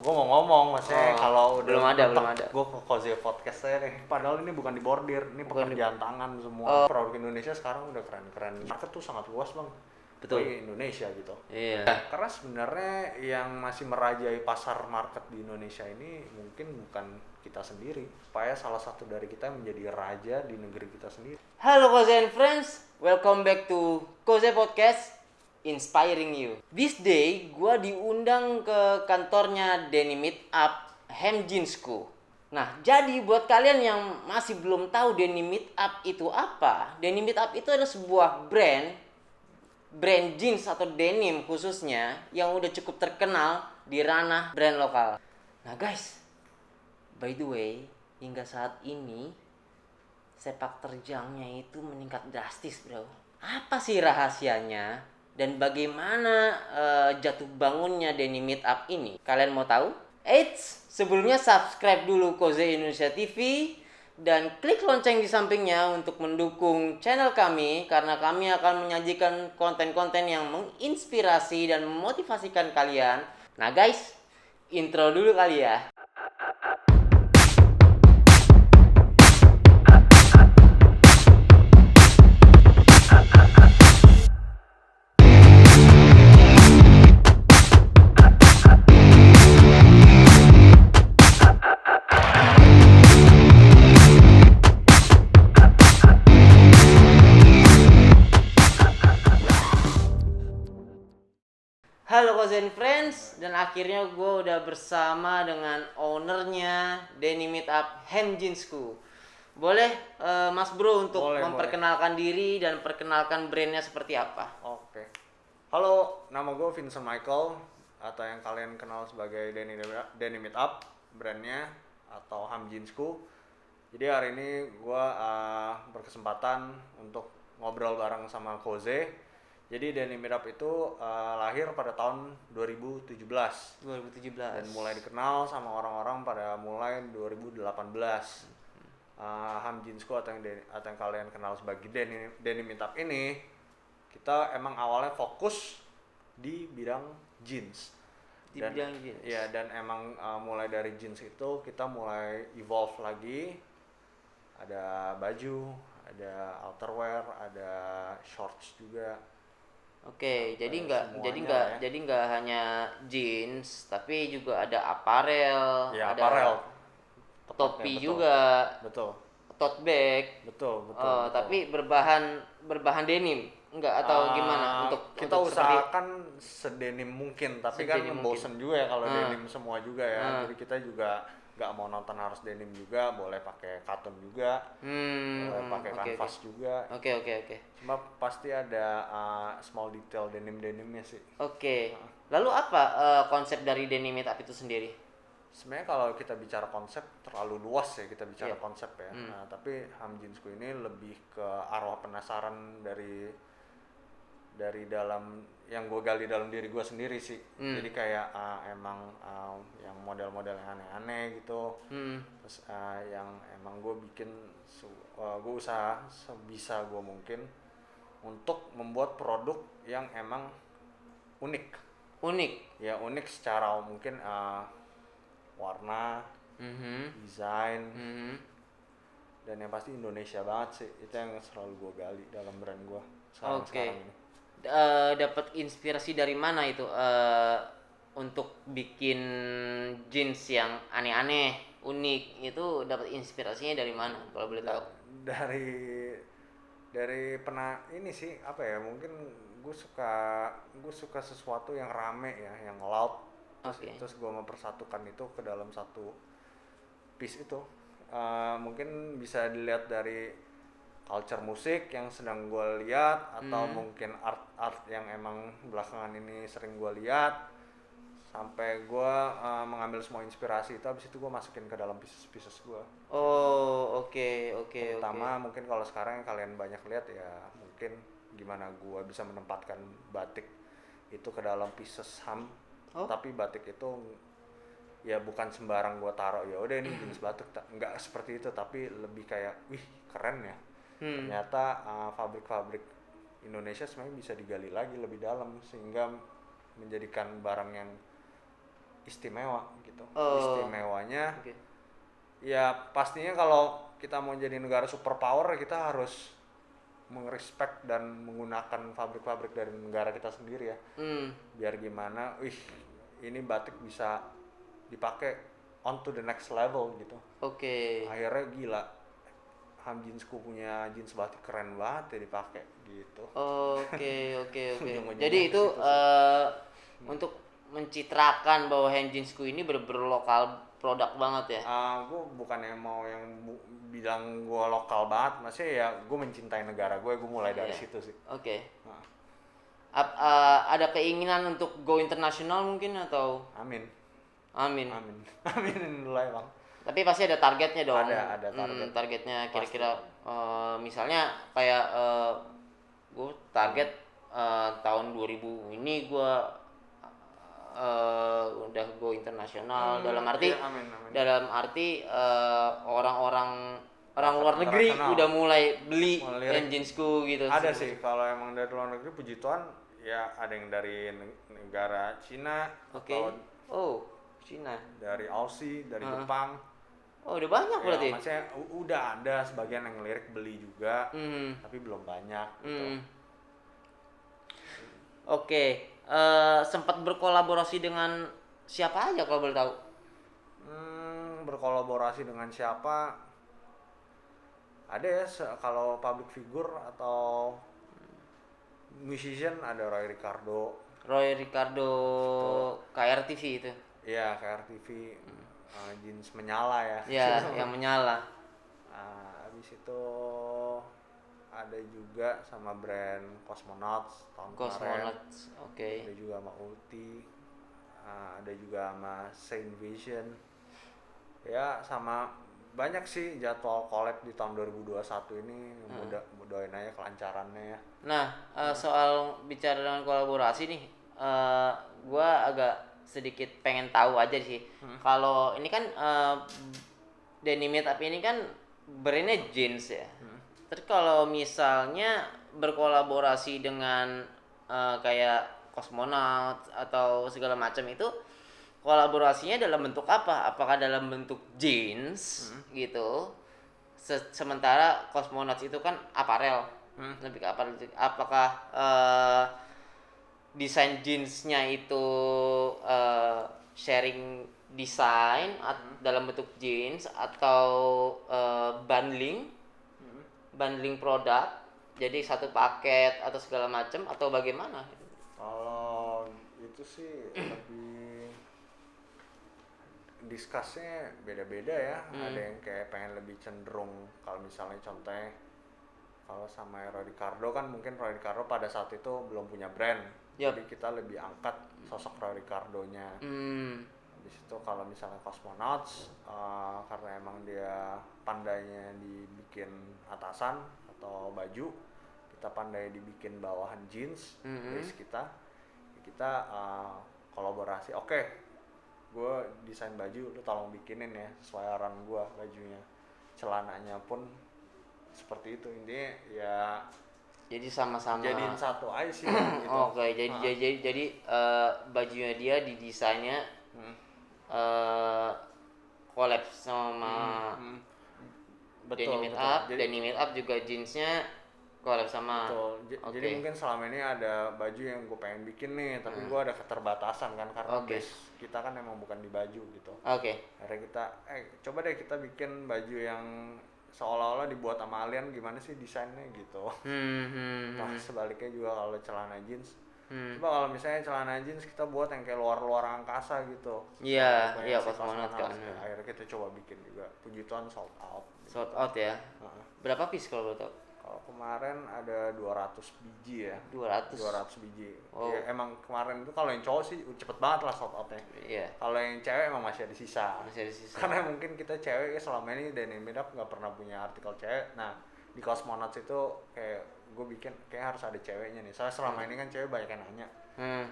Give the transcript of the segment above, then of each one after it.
Gue mau ngomong, maksudnya kalau belum ada. gue ke Koze Podcast saya nih. Padahal ini bukan di bordir, ini pekerjaan tangan semua. Produk Indonesia sekarang udah keren-keren. Market tuh sangat luas bang. Betul. Di Indonesia gitu. Iya. Karena sebenarnya yang masih merajai pasar market di Indonesia ini mungkin bukan kita sendiri. Supaya salah satu dari kita menjadi raja di negeri kita sendiri. Halo Koze and friends, welcome back to Koze Podcast, inspiring you. This day, gua diundang ke kantornya Denim Meet Up Hem Jeansku. Nah, jadi buat kalian yang masih belum tahu Denim Meet Up itu apa, Denim Meet Up itu adalah sebuah brand jeans atau denim khususnya yang udah cukup terkenal di ranah brand lokal. Nah guys, by the way, hingga saat ini sepak terjangnya itu meningkat drastis bro. Apa sih rahasianya? Dan bagaimana jatuh bangunnya Denim Meet Up ini? Kalian mau tahu? Eits, sebelumnya subscribe dulu Koze Indonesia TV dan klik lonceng di sampingnya untuk mendukung channel kami karena kami akan menyajikan konten-konten yang menginspirasi dan memotivasikan kalian. Nah guys, intro dulu kali ya. Halo Koze and friends, dan akhirnya gue udah bersama dengan ownernya Denim Meet Up Hem Jeansku. Boleh Mas Bro untuk memperkenalkan diri dan perkenalkan brandnya seperti apa? Oke. Halo, nama gue Vincent Michael atau yang kalian kenal sebagai Denim Meet Up brandnya atau Hem Jeansku. Jadi hari ini gue berkesempatan untuk ngobrol bareng sama Koze. Jadi Denim Meet Up itu lahir pada tahun 2017 dan mulai dikenal sama orang-orang pada mulai 2018. Hem Jeansku atau yang kalian kenal sebagai Denim Meet Up ini, kita emang awalnya fokus di bidang jeans. Ya, dan emang mulai dari jeans itu kita mulai evolve lagi. Ada baju, ada outerwear, ada shorts juga. Oke, jadi nggak hanya jeans, tapi juga ada aparel, Ya, ada aparel. topi Betul. juga, Betul. tote bag. Betul. Tapi berbahan denim, enggak atau gimana untuk kita untuk usahakan sedenim mungkin, tapi kan Sedenim bosen juga ya kalau denim semua juga ya. Jadi kita juga nggak mau nonton harus denim juga, boleh pakai cotton juga, boleh pakai canvas juga. Oke. Cuma pasti ada small detail denimnya sih. Oke. Lalu apa konsep dari Denim Meet Up itu sendiri? Sebenarnya kalau kita bicara konsep terlalu luas ya, kita bicara Iya. konsep ya. Nah, tapi Hem Jeansku ini lebih ke arwah penasaran dari dalam yang gue gali dalam diri gue sendiri sih. Jadi kayak emang yang model-model yang aneh-aneh gitu. Terus yang emang gue bikin gue usaha sebisa gue mungkin untuk membuat produk yang emang unik ya, unik secara mungkin warna, desain, dan yang pasti Indonesia banget sih. Itu yang selalu gue gali dalam brand gue sekarang ini. Dapat inspirasi dari mana itu untuk bikin jeans yang aneh-aneh, unik itu dapat inspirasinya dari mana kalau boleh tahu? Dari pernah ini sih apa ya, mungkin gue suka sesuatu yang rame ya, yang loud. Terus gue mempersatukan itu ke dalam satu piece itu. Mungkin bisa dilihat dari culture musik yang sedang gue lihat, atau mungkin art yang emang belakangan ini sering gue lihat, sampai gue mengambil semua inspirasi itu, habis itu gue masukin ke dalam pieces gue. Oke. Pertama mungkin kalau sekarang yang kalian banyak lihat ya, mungkin gimana gue bisa menempatkan batik itu ke dalam pieces Hem. Tapi batik itu ya bukan sembarang gue taruh ya udah ini jenis batik, nggak seperti itu, tapi lebih kayak wih keren ya. Ternyata pabrik-pabrik Indonesia sebenarnya bisa digali lagi lebih dalam sehingga menjadikan barang yang istimewa gitu. Oh. Istimewanya Oke. ya pastinya kalau kita mau jadi negara superpower kita harus mengrespek dan menggunakan pabrik-pabrik dari negara kita sendiri ya. Biar gimana, ini batik bisa dipakai on to the next level gitu. Oke. Akhirnya gila, Ham Jeansku punya jeans batik keren banget ya dipakai gitu. Oke. Ujung-ujungnya Jadi itu ke situ sih. untuk mencitrakan bahwa Ham Jeansku ini bener-bener lokal produk banget ya. Gue bukannya mau yang bilang gue lokal banget, maksudnya ya gue mencintai negara gue mulai dari Iya. situ sih. Oke. Nah, Ada keinginan untuk go internasional mungkin atau? amin, Amin. amin dulu ya bang. Tapi pasti ada targetnya dong. Ada target. Targetnya kira-kira misalnya kayak gue target tahun 2000 ini gue udah go internasional dalam arti Iya, amin. orang-orang Pasar luar negeri internasional. udah mulai beli Mulai lirik. jeansku gitu. Ada sih kalau emang dari luar negeri puji Tuhan ya ada yang dari negara Cina Oke. atau Oh, Cina. dari Aussie, dari Jepang. Oh, udah banyak berarti. Ya, maksudnya udah ada sebagian yang lirik beli juga, tapi belum banyak gitu. Oke. Sempat berkolaborasi dengan siapa aja kalau boleh tahu? Berkolaborasi dengan siapa? Ada ya kalau public figure atau musician ada Roy Ricardo. Roy Ricardo KRTV itu. Iya, kayak RTV. Jeans menyala ya. Ya, yang menyala. Habis itu ada juga sama brand Cosmonauts tahun kemarin. Cosmonauts. Oke. Ada juga sama Ulti. Ada juga sama Saint Vision. Ya, sama banyak sih jadwal collab di tahun 2021 ini. Doain aja kelancarannya ya. Nah, soal bicara dengan kolaborasi nih, gua agak sedikit pengen tahu aja sih. Kalau ini kan Denim Meetup ini kan brandnya jeans ya. Terus kalau misalnya berkolaborasi dengan kayak Cosmonaut atau segala macam itu, kolaborasinya dalam bentuk apa? Apakah dalam bentuk jeans gitu? Sementara Cosmonauts itu kan aparel, lebih ke aparel. Apakah desain jeansnya itu sharing desain dalam bentuk jeans atau bundling produk, jadi satu paket atau segala macam atau bagaimana? Kalau itu sih lebih discussnya beda-beda ya. Ada yang kayak pengen lebih cenderung kalau misalnya contohnya kalau sama Roy Ricardo kan mungkin Roy Ricardo pada saat itu belum punya brand. Jadi kita lebih angkat sosok Roy Ricardo-nya. Habis itu kalau misalnya Cosmonauts karena emang dia pandainya dibikin atasan atau baju, kita pandai dibikin bawahan jeans, base kita kolaborasi. Oke, gue desain baju, lu tolong bikinin ya sesuai aran gue bajunya, celananya pun seperti itu. Intinya ya Jadi sama-sama jadiin satu aja sih gitu. Oke, jadi bajunya dia didesainnya collab sama Denim Meetup. Denim Meetup juga jeansnya collab sama. Betul. Jadi mungkin selama ini ada baju yang gue pengen bikin nih, tapi gue ada keterbatasan kan karena base kita kan emang bukan di baju gitu. Akhirnya kita coba deh kita bikin baju yang seolah-olah dibuat sama alien, gimana sih desainnya gitu. Nah sebaliknya juga kalau celana jeans, coba kalau misalnya celana jeans kita buat yang kayak luar angkasa gitu. Iya, si Cosmonaut kan. Akhirnya kita coba bikin juga, puji Tuhan sold out. Sold out ya. Berapa piece kalau boleh tahu? Kalau kemarin ada 200 biji ya. 200 biji. Oh. Ya, emang kemarin itu kalau yang cowok sih cepet banget lah sold outnya. Iya. Kalau yang cewek emang masih ada sisa. Masih ada sisa. Karena mungkin kita cewek ya selama ini Denim Meetup nggak pernah punya artikel cewek. Nah di Cosmonauts itu kayak gue bikin kayak harus ada ceweknya nih. Soalnya selama ini kan cewek banyak yang nanya.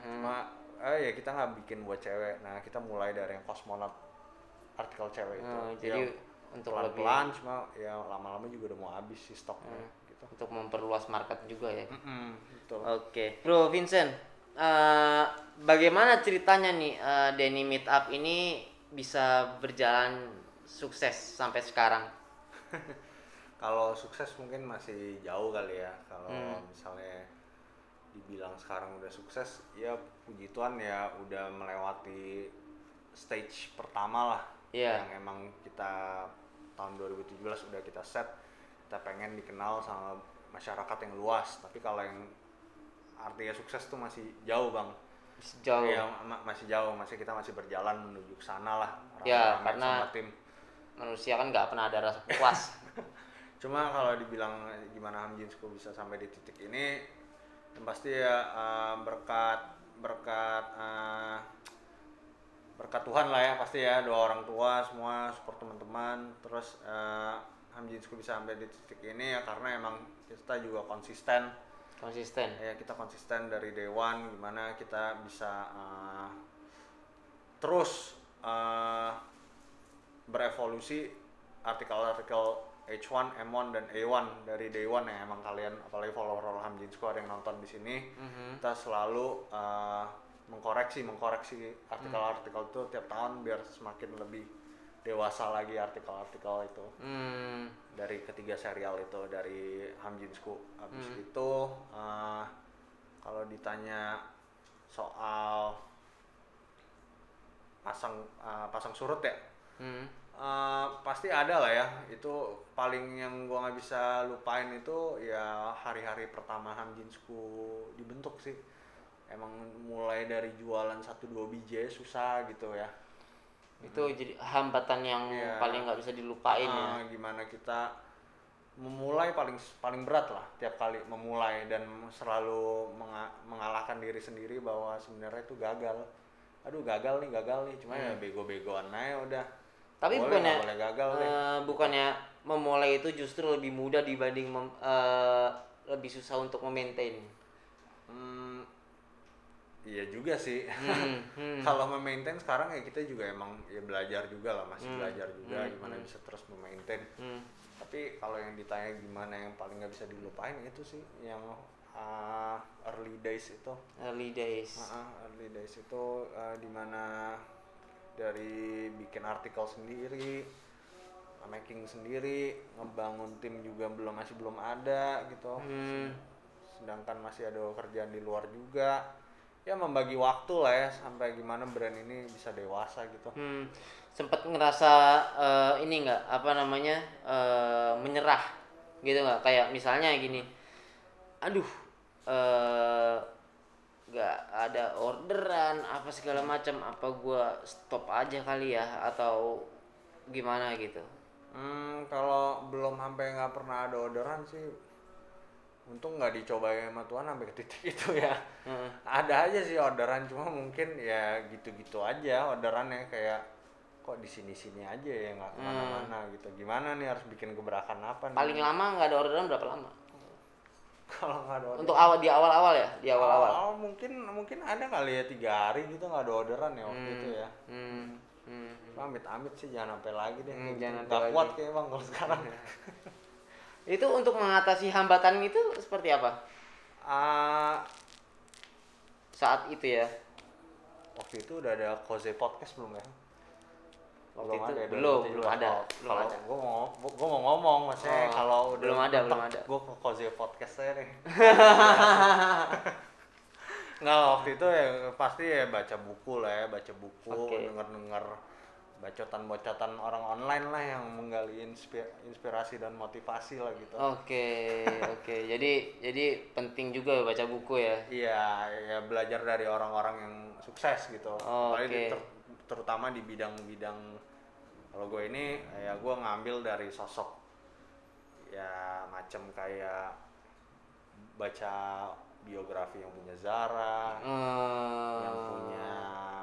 Cuma ya kita nggak bikin buat cewek. Nah kita mulai dari yang Cosmonaut artikel cewek itu. Jadi ya, untuk pelan-pelan cuma ya lama-lama juga udah mau habis sih stoknya. untuk memperluas market juga ya. Betul. Oke. Bro Vincent, bagaimana ceritanya nih Denny Meetup ini bisa berjalan sukses sampai sekarang? Kalau sukses mungkin masih jauh kali ya. Kalau misalnya dibilang sekarang udah sukses, ya puji Tuhan ya udah melewati stage pertama lah. Iya. Yang emang kita tahun 2017 udah kita set, kita pengen dikenal sama masyarakat yang luas. Tapi kalau yang artinya sukses tuh masih jauh bang. Jauh. Ya, masih jauh, kita masih berjalan menuju ke sana lah. Ya, Rame-rame karena sama tim. manusia kan nggak pernah ada rasa puas. Cuma kalau dibilang gimana Hamjinsku bisa sampai di titik ini, yang pasti ya berkat Tuhan lah ya, pasti ya, doa orang tua semua, support teman-teman. Terus Hamjinsku bisa sampai di titik ini ya karena emang kita juga konsisten. Ya, kita konsisten dari day one, gimana kita bisa terus berevolusi artikel-artikel H1, M1 dan A1 dari day one ya. Emang kalian apalagi follower Hamjinsku ada yang nonton di sini, kita selalu mengkoreksi artikel-artikel itu tiap tahun biar semakin lebih dewasa lagi artikel-artikel itu. Dari ketiga serial itu dari Hamjinsku. Habis itu kalau ditanya soal pasang surut ya, pasti ada lah ya. Itu paling yang gua nggak bisa lupain itu ya hari-hari pertama Hamjinsku dibentuk sih. Emang mulai dari jualan 1-2 biji susah gitu ya. Itu jadi hambatan yang paling nggak bisa dilupain ya. Gimana kita memulai paling berat lah tiap kali memulai, dan selalu mengalahkan diri sendiri bahwa sebenarnya itu gagal. Aduh gagal nih, cuma ya bego-begoan aja udah. Tapi boleh bukannya memulai itu justru lebih mudah dibanding lebih susah untuk memaintain. Iya juga sih. Kalau memaintain sekarang ya kita juga emang ya belajar juga lah, masih belajar juga gimana bisa terus memaintain. Tapi kalau yang ditanya gimana yang paling nggak bisa dilupain itu sih yang early days itu. Early days itu dimana dari bikin artikel sendiri, making sendiri, ngebangun tim juga masih belum ada gitu. Sedangkan masih ada kerjaan di luar juga. Ya membagi waktu lah ya sampai gimana brand ini bisa dewasa gitu. Sempet ngerasa ini nggak menyerah gitu nggak, kayak misalnya gini, aduh nggak ada orderan apa segala macam, apa gua stop aja kali ya atau gimana gitu? Kalau belum sampai nggak pernah ada orderan sih, untung nggak dicoba sama Tuhan sampai ke titik itu ya. Ada aja sih orderan, cuma mungkin ya gitu-gitu aja orderannya, kayak kok di sini-sini aja ya, nggak kemana-mana gitu. Gimana nih harus bikin gebrakan apa nih? Paling lama nggak ada orderan berapa lama? Kalau nggak ada orderan. Untuk di awal-awal ya? Di awal-awal. Mungkin ada kali ya 3 hari gitu nggak ada orderan ya waktu itu ya. Amit-amit sih jangan sampai lagi deh. Jangan nggak kuat kayak bang kalau sekarang. Itu untuk mengatasi hambatan itu seperti apa? Saat itu ya. Waktu itu udah ada Koze Podcast belum ya? Waktu itu belum ada. Gue mau ngomong maksudnya kalau udah belum ada. Gue ke Koze Podcast aja nih. Nggak, waktu itu ya pasti ya baca buku lah ya, denger bacotan orang online lah yang menggali inspirasi dan motivasi lah gitu. Oke. Jadi penting juga baca buku ya. Iya, ya belajar dari orang-orang yang sukses gitu. Terutama di bidang-bidang, kalau gue ini ya gue ngambil dari sosok ya macam kayak baca biografi yang punya Zara, yang punya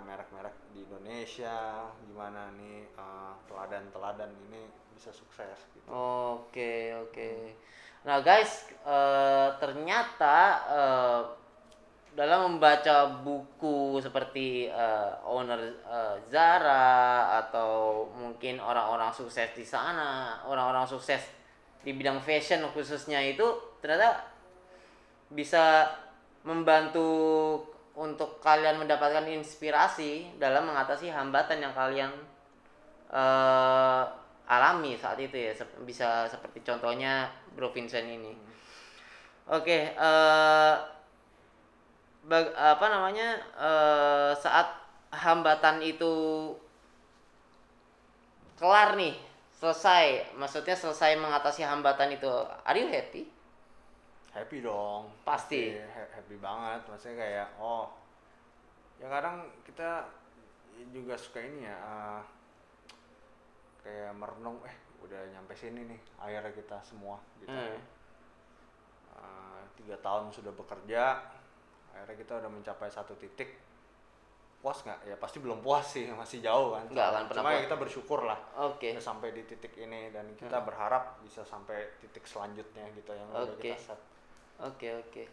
merek-merek di Indonesia, gimana nih teladan-teladan ini bisa sukses gitu. Oke. Nah guys, ternyata dalam membaca buku seperti owner Zara atau mungkin orang-orang sukses di sana, orang-orang sukses di bidang fashion khususnya, itu ternyata bisa membantu untuk kalian mendapatkan inspirasi dalam mengatasi hambatan yang kalian alami saat itu ya. Bisa seperti contohnya Bro Vincent ini. Oke, apa namanya, saat hambatan itu kelar nih, maksudnya selesai mengatasi hambatan itu, are you happy? Happy dong. Pasti. Happy banget. Maksudnya kayak ya kadang kita juga suka ini ya, kayak merenung, udah nyampe sini nih akhirnya kita semua gitu. 3 tahun sudah bekerja, akhirnya kita udah mencapai satu titik. Puas nggak? Ya pasti belum puas sih, masih jauh kan. Nggak akan pernah Cuma ya puas. kita bersyukur lah Oke. udah sampai di titik ini, dan kita berharap bisa sampai titik selanjutnya gitu yang udah Oke. kita set. Oke.